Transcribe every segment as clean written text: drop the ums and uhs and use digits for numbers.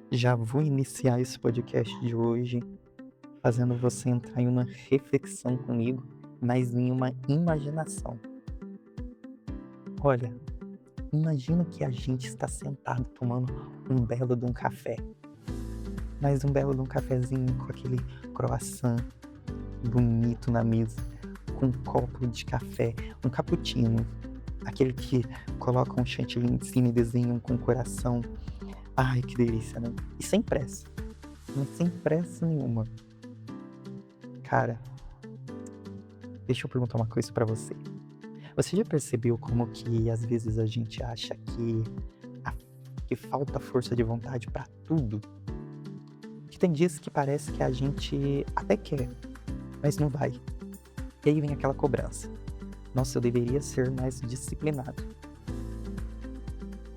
Já vou iniciar esse podcast de hoje fazendo você entrar em uma reflexão comigo, mas em uma imaginação. Olha, imagina que a gente está sentado tomando um belo de um café, mas um belo de um cafezinho com aquele croissant bonito na mesa, com um copo de café, um cappuccino, aquele que coloca um chantilly em cima e desenha com um coração. Ai, que delícia, né? E sem pressa, mas sem pressa nenhuma. Cara, deixa eu perguntar uma coisa pra você. Você já percebeu como que às vezes a gente acha a que falta força de vontade pra tudo? Que tem dias que parece que a gente até quer, mas não vai. E aí vem aquela cobrança. Nossa, eu deveria ser mais disciplinado.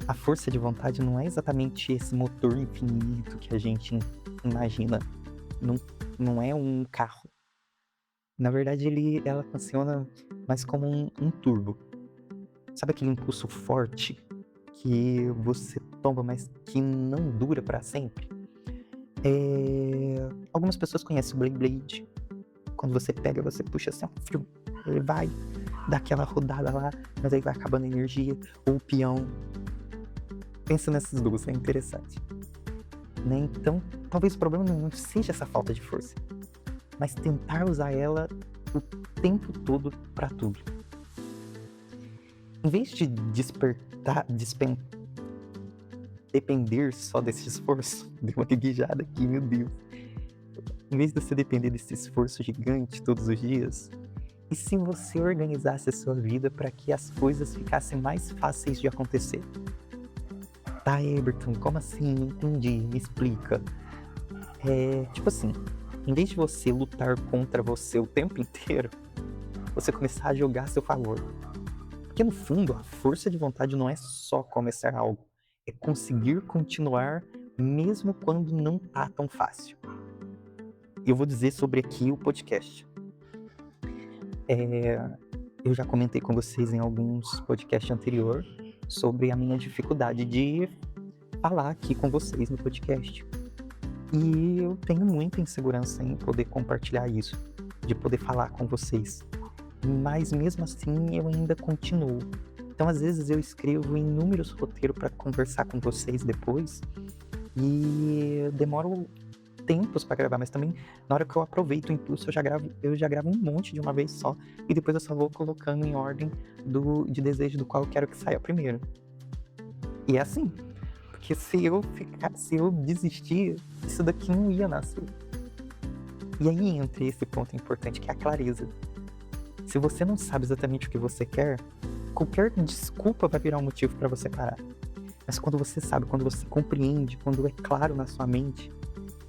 A força de vontade não é exatamente esse motor infinito que a gente imagina. Não, não é um carro. Na verdade, ela funciona mais como um turbo. Sabe aquele impulso forte que você toma, mas que não dura pra sempre? Algumas pessoas conhecem o Beyblade. Quando você pega, você puxa assim, ó, fiu, ele vai, dá aquela rodada lá, mas aí vai acabando a energia. Ou o peão. Pensa nessas duas, é interessante. Né? Então, talvez o problema não seja essa falta de força, mas tentar usar ela o tempo todo pra tudo. Em vez de depender só desse esforço, deu uma gaguejada aqui, meu Deus. Em vez de você depender desse esforço gigante todos os dias, e se você organizasse a sua vida para que as coisas ficassem mais fáceis de acontecer? Tá, Eberton, como assim? Não entendi, me explica. Tipo assim, em vez de você lutar contra você o tempo inteiro, você começar a jogar a seu favor. Porque no fundo, a força de vontade não é só começar algo, é conseguir continuar mesmo quando não tá tão fácil. Eu vou dizer sobre aqui o podcast. Eu já comentei com vocês em alguns podcasts anteriores sobre a minha dificuldade de falar aqui com vocês no podcast. E eu tenho muita insegurança em poder compartilhar isso, de poder falar com vocês. Mas mesmo assim eu ainda continuo. Então às vezes eu escrevo inúmeros roteiros para conversar com vocês depois e demoro tempos para gravar, mas também na hora que eu aproveito o impulso eu já gravo um monte de uma vez só e depois eu só vou colocando em ordem de desejo do qual eu quero que saia primeiro. E é assim, porque se eu desistir, isso daqui não ia nascer. E aí entra esse ponto importante que é a clareza. Se você não sabe exatamente o que você quer, qualquer desculpa vai virar um motivo para você parar. Mas quando você sabe, quando você compreende, quando é claro na sua mente,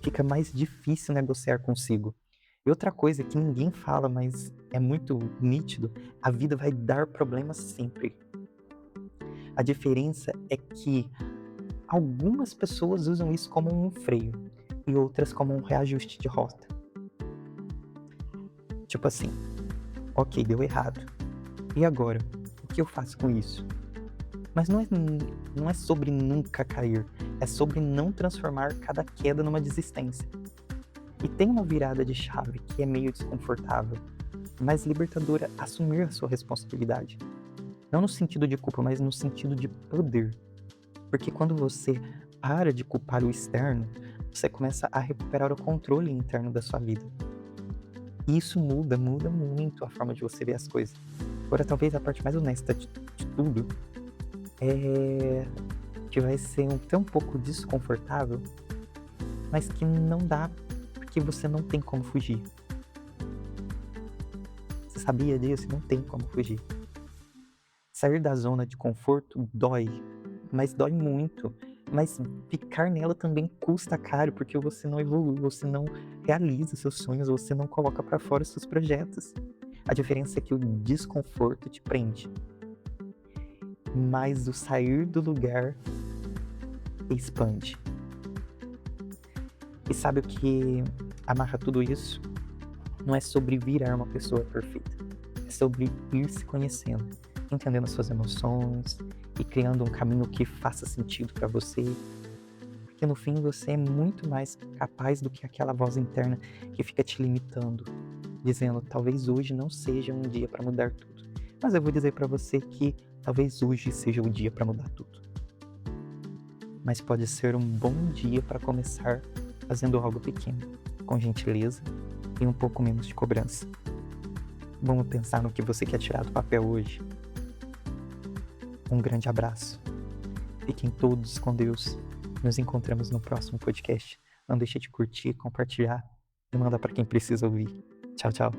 fica mais difícil negociar consigo. E outra coisa que ninguém fala, mas é muito nítido, a vida vai dar problemas sempre. A diferença é que algumas pessoas usam isso como um freio e outras como um reajuste de rota. Tipo assim, ok, deu errado. E agora? O que eu faço com isso? Mas não é sobre nunca cair, é sobre não transformar cada queda numa desistência. E tem uma virada de chave que é meio desconfortável, mas libertadora assumir a sua responsabilidade. Não no sentido de culpa, mas no sentido de poder. Porque quando você para de culpar o externo, você começa a recuperar o controle interno da sua vida. E isso muda muito a forma de você ver as coisas. Agora, talvez a parte mais honesta de tudo é que vai ser até um pouco desconfortável, mas que não dá porque você não tem como fugir. Você sabia disso? Não tem como fugir. Sair da zona de conforto dói, mas dói muito. Mas ficar nela também custa caro, porque você não evolui, você não realiza seus sonhos, você não coloca pra fora os seus projetos. A diferença é que o desconforto te prende, mas o sair do lugar expande. E sabe o que amarra tudo isso? Não é sobre virar uma pessoa perfeita, é sobre ir se conhecendo, entendendo as suas emoções e criando um caminho que faça sentido pra você. porque no fim você é muito mais capaz do que aquela voz interna que fica te limitando, dizendo: "Talvez hoje não seja um dia para mudar tudo". Mas eu vou dizer para você que talvez hoje seja o dia para mudar tudo. Mas pode ser um bom dia para começar fazendo algo pequeno, com gentileza e um pouco menos de cobrança. Vamos pensar no que você quer tirar do papel hoje. Um grande abraço. Fiquem todos com Deus. Nos encontramos no próximo podcast. Não deixe de curtir, compartilhar e mandar para quem precisa ouvir. Tchau, tchau.